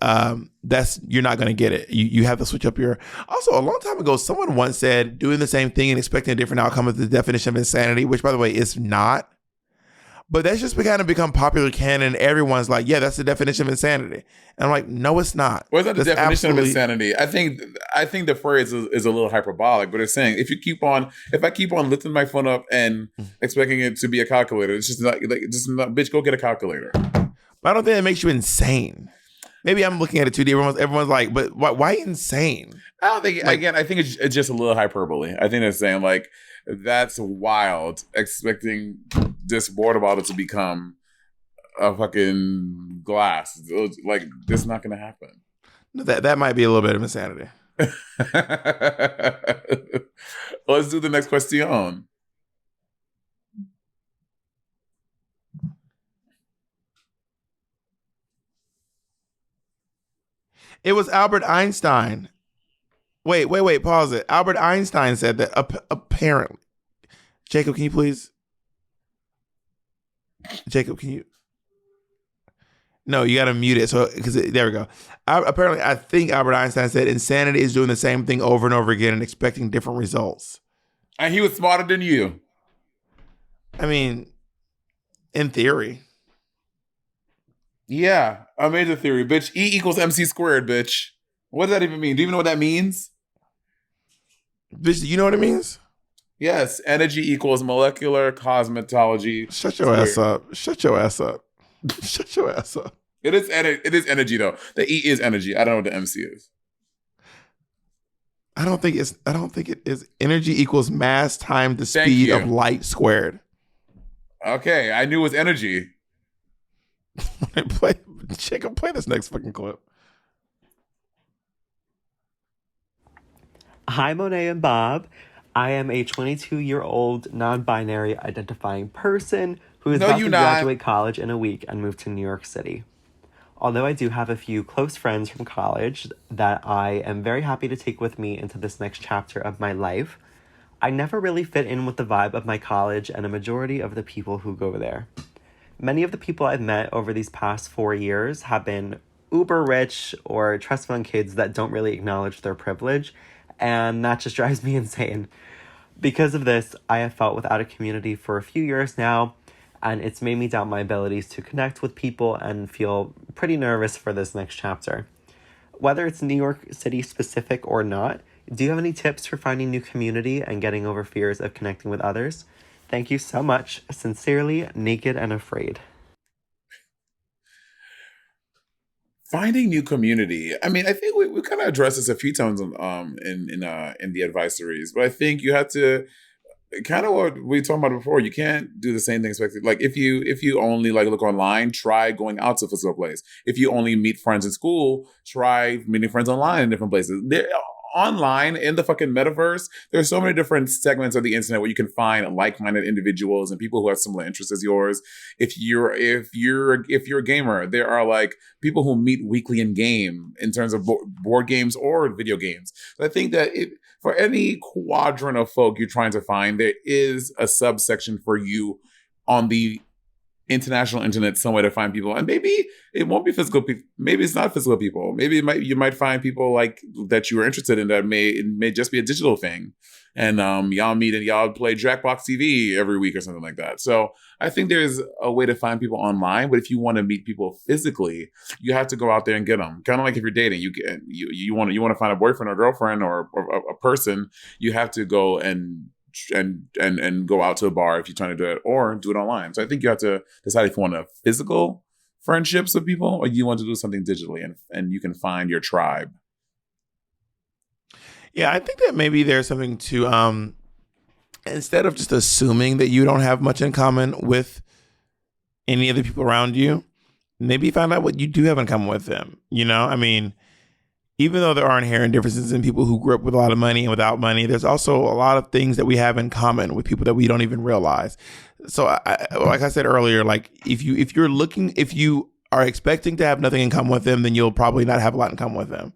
Speaker 2: you're not going to get it. You have to switch up your. Also, a long time ago, someone once said doing the same thing and expecting a different outcome is the definition of insanity, which, by the way, is not. But that's just kind of become popular canon. Everyone's like, yeah, that's the definition of insanity. And I'm like, no, it's not.
Speaker 1: Well, it's not the definition of insanity. I think the phrase is a little hyperbolic, but it's saying if I keep on lifting my phone up and expecting it to be a calculator, it's just not bitch, go get a calculator.
Speaker 2: But I don't think that makes you insane. Maybe I'm looking at it too deep. Everyone's like, but why insane?
Speaker 1: I don't think, again, I think it's just a little hyperbole. I think it's saying like, that's wild, expecting this water bottle to become a fucking glass. Like, this is not going to happen.
Speaker 2: That might be a little bit of insanity.
Speaker 1: Let's do the next question.
Speaker 2: It was Albert Einstein. Wait, pause it. Albert Einstein said that apparently. Jacob, can you please? Jacob, can you? No, you got to mute it. So, because there we go. Apparently, I think Albert Einstein said insanity is doing the same thing over and over again and expecting different results.
Speaker 1: And he was smarter than you.
Speaker 2: I mean, in theory.
Speaker 1: Yeah, amazing theory, bitch. E equals MC squared, bitch. What does that even mean? Do you even know what that means?
Speaker 2: Bitch, do you know what it means?
Speaker 1: Yes, energy equals molecular cosmetology.
Speaker 2: Shut your ass up. Shut your ass up. Shut your ass up.
Speaker 1: It is energy though. The E is energy. I don't know what the MC is.
Speaker 2: I don't think it is. Energy equals mass times the speed of light squared.
Speaker 1: Okay, I knew it was energy.
Speaker 2: Jacob, play this next fucking clip.
Speaker 9: Hi, Monet and Bob. I am a 22-year-old non-binary identifying person who is about to graduate college in a week and move to New York City. Although I do have a few close friends from college that I am very happy to take with me into this next chapter of my life, I never really fit in with the vibe of my college and a majority of the people who go there. Many of the people I've met over these past 4 years have been uber rich or trust fund kids that don't really acknowledge their privilege, and that just drives me insane. Because of this, I have felt without a community for a few years now, and it's made me doubt my abilities to connect with people and feel pretty nervous for this next chapter. Whether it's New York City specific or not, do you have any tips for finding new community and getting over fears of connecting with others? Thank you so much. Sincerely, Naked and Afraid.
Speaker 1: Finding new community. I mean, I think we kind of addressed this a few times in the advisories, but I think you have to kind of what we talked about before. You can't do the same thing expected. Like if you only like look online, try going out to a physical place. If you only meet friends in school, try meeting friends online in different places. Online in the fucking metaverse, there's so many different segments of the internet where you can find like-minded individuals and people who have similar interests as yours. If you're a gamer, there are like people who meet weekly in game in terms of board games or video games. So I think that for any quadrant of folk you're trying to find, there is a subsection for you on the international internet some way to find people. And maybe it won't be physical people. Maybe it's not physical people. Maybe you might find people like that you were interested in that it may just be a digital thing. And y'all meet and y'all play Jackbox TV every week or something like that. So I think there's a way to find people online, but if you want to meet people physically, you have to go out there and get them. Kind of like if you're dating, you want to find a boyfriend or girlfriend or a person, you have to go and go out to a bar if you're trying to do it, or do it online. So I think you have to decide if you want a physical friendships with people or you want to do something digitally, and you can find your tribe.
Speaker 2: Yeah, I think that maybe there's something to instead of just assuming that you don't have much in common with any of the people around you, maybe find out what you do have in common with them. You know, I mean, even though there are inherent differences in people who grew up with a lot of money and without money, there's also a lot of things that we have in common with people that we don't even realize. So, like I said earlier, like if you are expecting to have nothing in common with them, then you'll probably not have a lot in common with them.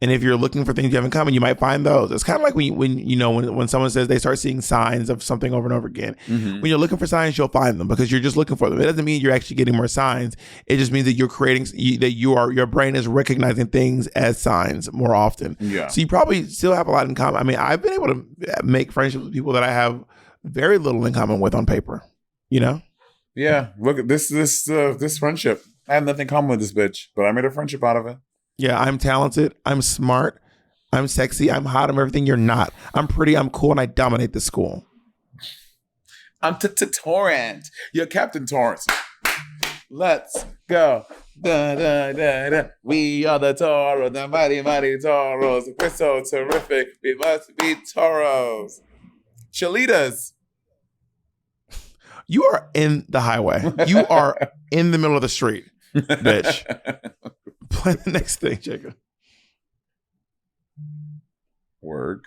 Speaker 2: And if you're looking for things you have in common, you might find those. It's kind of like when someone says they start seeing signs of something over and over again. Mm-hmm. When you're looking for signs, you'll find them because you're just looking for them. It doesn't mean you're actually getting more signs. It just means that you're creating your brain is recognizing things as signs more often. Yeah. So you probably still have a lot in common. I mean, I've been able to make friendships with people that I have very little in common with on paper. You know?
Speaker 1: Yeah. Look at this friendship. I have nothing in common with this bitch, but I made a friendship out of it.
Speaker 2: Yeah, I'm talented. I'm smart. I'm sexy. I'm hot. I'm everything you're not. I'm pretty. I'm cool. And I dominate the school.
Speaker 1: I'm Torrent. You're Captain Torrance. Let's go. Da, da, da, da. We are the Toro, the mighty, mighty Toros. We're so terrific. We must be Toros. Cholitas.
Speaker 2: You are in the highway. You are in the middle of the street, bitch. Play the next thing, Jacob.
Speaker 1: Word.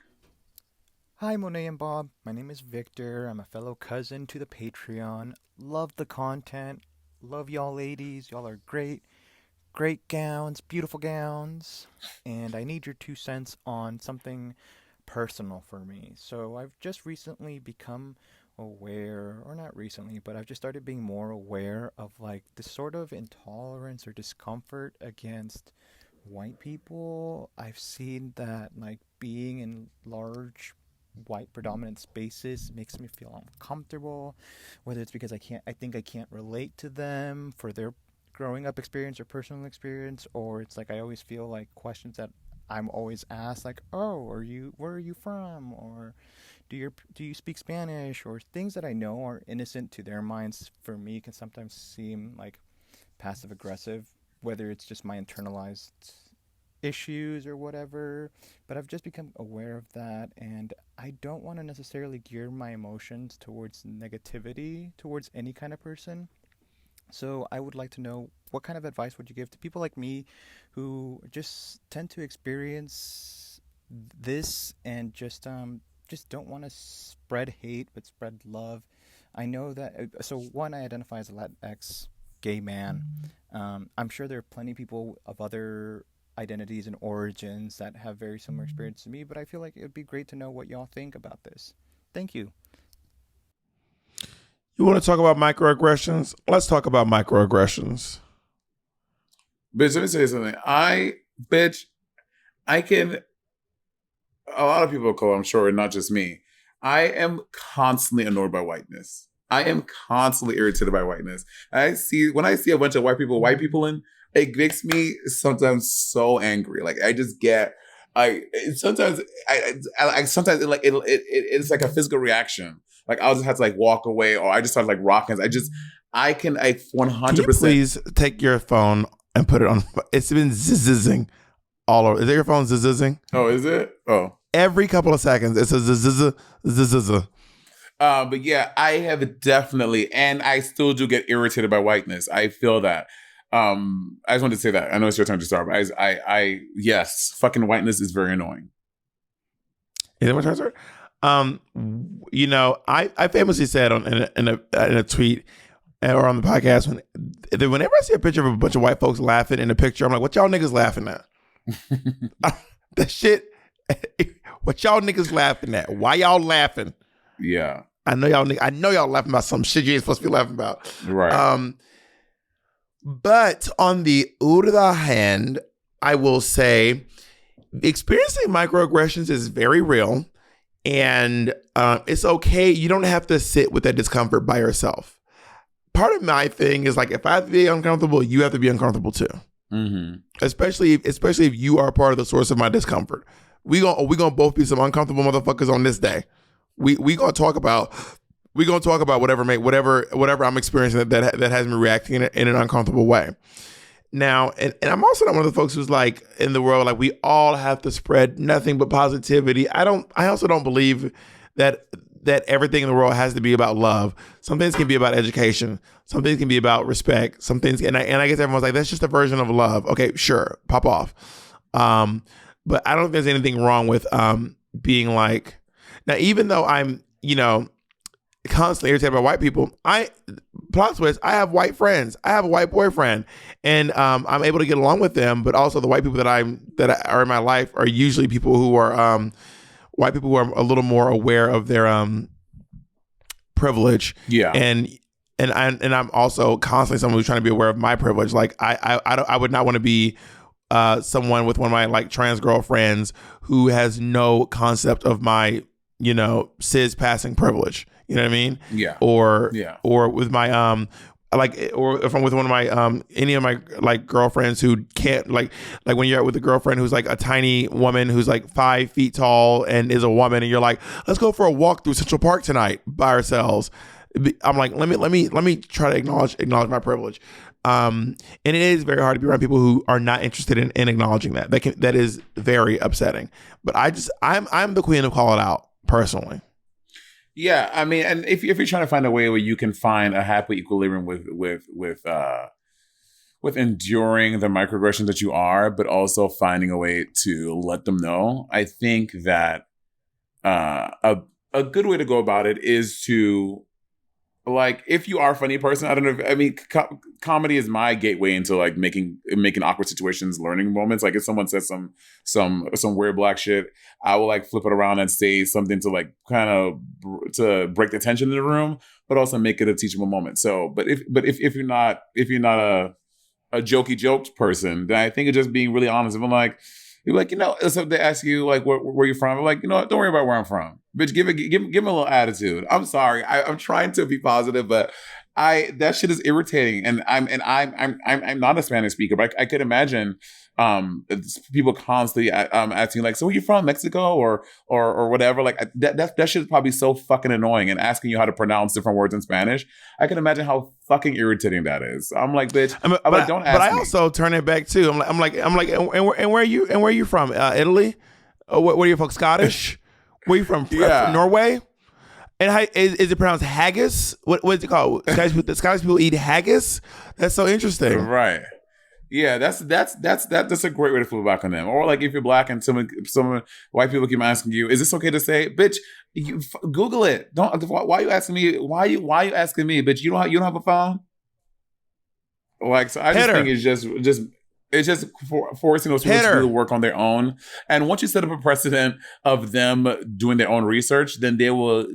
Speaker 10: Hi, Monet and Bob. My name is Victor. I'm a fellow cousin to the Patreon. Love the content. Love y'all ladies. Y'all are great. Great gowns. Beautiful gowns. And I need your 2 cents on something personal for me. So I've just recently become aware, or not recently, but I've just started being more aware of like this sort of intolerance or discomfort against white people. I've seen that like being in large white predominant spaces makes me feel uncomfortable, whether it's because I think I can't relate to them for their growing up experience or personal experience, or it's like I always feel like questions that I'm always asked, like, oh, where are you from, or do you speak Spanish, or things that I know are innocent to their minds for me can sometimes seem like passive aggressive, whether it's just my internalized issues or whatever. But I've just become aware of that, and I don't want to necessarily gear my emotions towards negativity towards any kind of person. So I would like to know, what kind of advice would you give to people like me who just tend to experience this and just don't want to spread hate but spread love? I know that, so one, I identify as a Latinx gay man. I'm sure there are plenty of people of other identities and origins that have very similar experience to me, but I feel like it would be great to know what y'all think about this. Thank you.
Speaker 2: You want to talk about microaggressions? Let's talk about microaggressions.
Speaker 1: Bitch, let me say something. A lot of people call, I'm sure, not just me. I am constantly annoyed by whiteness. I am constantly irritated by whiteness. When I see a bunch of white people in, it makes me sometimes so angry. Like I just get, sometimes it's like a physical reaction. Like I'll just have to like walk away, or I just start like rocking. I 100%.
Speaker 2: Can you please take your phone and put it on? It's been zizzing all over. Is that your phone zizzing?
Speaker 1: Oh, is it? Oh.
Speaker 2: Every couple of seconds, it's a zizz.
Speaker 1: But yeah, I have definitely, and I still do get irritated by whiteness. I feel that. I just wanted to say that. I know it's your turn to start, but yes, fucking whiteness is very annoying.
Speaker 2: Is it my turn to start? I famously said in a tweet or on the podcast, whenever I see a picture of a bunch of white folks laughing in a picture, I'm like, what y'all niggas laughing at? That shit, what y'all niggas laughing at? Why y'all laughing?
Speaker 1: Yeah.
Speaker 2: I know y'all laughing about some shit you ain't supposed to be laughing about.
Speaker 1: Right.
Speaker 2: But on the other hand, I will say experiencing microaggressions is very real, and it's okay. You don't have to sit with that discomfort by yourself. Part of my thing is like, if I have to be uncomfortable, you have to be uncomfortable too.
Speaker 1: Mm-hmm.
Speaker 2: Especially if you are part of the source of my discomfort. We gonna both be some uncomfortable motherfuckers on this day. We gonna talk about whatever I'm experiencing that has me reacting in an uncomfortable way. Now, and I'm also not one of the folks who's like, in the world, like, we all have to spread nothing but positivity. I also don't believe that everything in the world has to be about love. Some things can be about education. Some things can be about respect. Some things, and I guess everyone's like, that's just a version of love. Okay, sure, pop off. But I don't think there's anything wrong with being like, now, even though I'm, constantly irritated by white people, plot twist, I have white friends. I have a white boyfriend, and I'm able to get along with them. But also, the white people that are in my life are usually people who are white people who are a little more aware of their privilege.
Speaker 1: Yeah,
Speaker 2: and I'm also constantly someone who's trying to be aware of my privilege. Like I would not want to be someone with one of my like trans girlfriends who has no concept of my cis passing privilege. You know what I mean?
Speaker 1: Yeah.
Speaker 2: Or with my or if I'm with one of my any of my like girlfriends who can't like when you're with a girlfriend who's like a tiny woman who's like 5 feet tall and is a woman, and you're like, let's go for a walk through Central Park tonight by ourselves. I'm like, let me try to acknowledge my privilege. And it is very hard to be around people who are not interested in acknowledging that. That is very upsetting. But I'm the queen of call it out personally.
Speaker 1: Yeah, I mean, and if you're trying to find a way where you can find a happy equilibrium with enduring the microaggressions that you are, but also finding a way to let them know, I think that a good way to go about it is to, like, if you are a funny person, I don't know. I mean, comedy is my gateway into like making awkward situations learning moments. Like if someone says some weird black shit, I will like flip it around and say something to like kind of to break the tension in the room, but also make it a teachable moment. So, but if you're not a jokey joked person, then I think it's just being really honest. If I'm like, you're like, so they ask you like where you're from. I'm like, don't worry about where I'm from. Bitch, give me a little attitude. I'm sorry. I'm trying to be positive, but that shit is irritating. And I'm not a Spanish speaker, but I could imagine people constantly asking like, so where you from, Mexico or whatever. Like that shit is probably so fucking annoying, and asking you how to pronounce different words in Spanish. I can imagine how fucking irritating that is. I'm like, bitch, I'm like, don't ask me.
Speaker 2: But I also turn it back too. I'm like, and where are you from? Italy? Where are you from? Scottish? Where are you from?
Speaker 1: Yeah.
Speaker 2: Norway? And how, is it pronounced haggis? What is it called? The Scottish people eat haggis? That's so interesting.
Speaker 1: Right. Yeah, that's a great way to flip back on them. Or like if you're black and some white people keep asking you, is this okay to say? Bitch, you Google it. Why are you asking me? Why you asking me? Bitch, you don't have a phone? Like, so I just think it's just forcing those people to do the work on their own. And once you set up a precedent of them doing their own research, then they will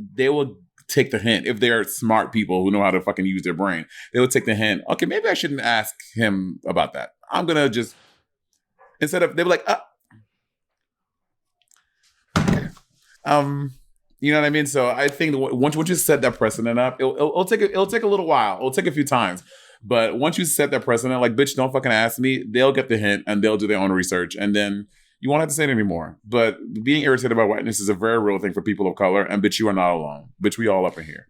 Speaker 1: take the hint. If they're smart people who know how to fucking use their brain, they will take the hint. Okay, maybe I shouldn't ask him about that. I'm gonna just, instead of, they were like, you know what I mean? So I think once you set that precedent up, it'll take a little while. It'll take a few times. But once you set that precedent, like, bitch, don't fucking ask me, they'll get the hint and they'll do their own research. And then you won't have to say it anymore. But being irritated by whiteness is a very real thing for people of color. And bitch, you are not alone. Bitch, we all up in here.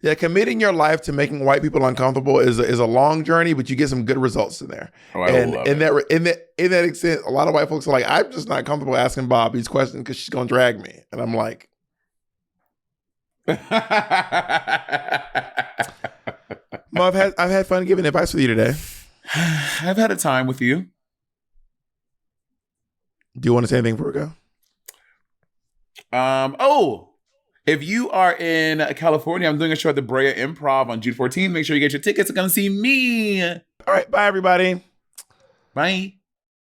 Speaker 2: Yeah, committing your life to making white people uncomfortable is a long journey, but you get some good results in there.
Speaker 1: Oh, I love it.
Speaker 2: In that extent, a lot of white folks are like, I'm just not comfortable asking Bob these questions because she's gonna drag me. And I'm like, well, I've had fun giving advice with you today.
Speaker 1: I've had a time with you.
Speaker 2: Do you want to say anything before we
Speaker 1: go? If you are in California, I'm doing a show at the Brea Improv on June 14th. Make sure you get your tickets to come see me.
Speaker 2: All right, bye everybody.
Speaker 1: Bye.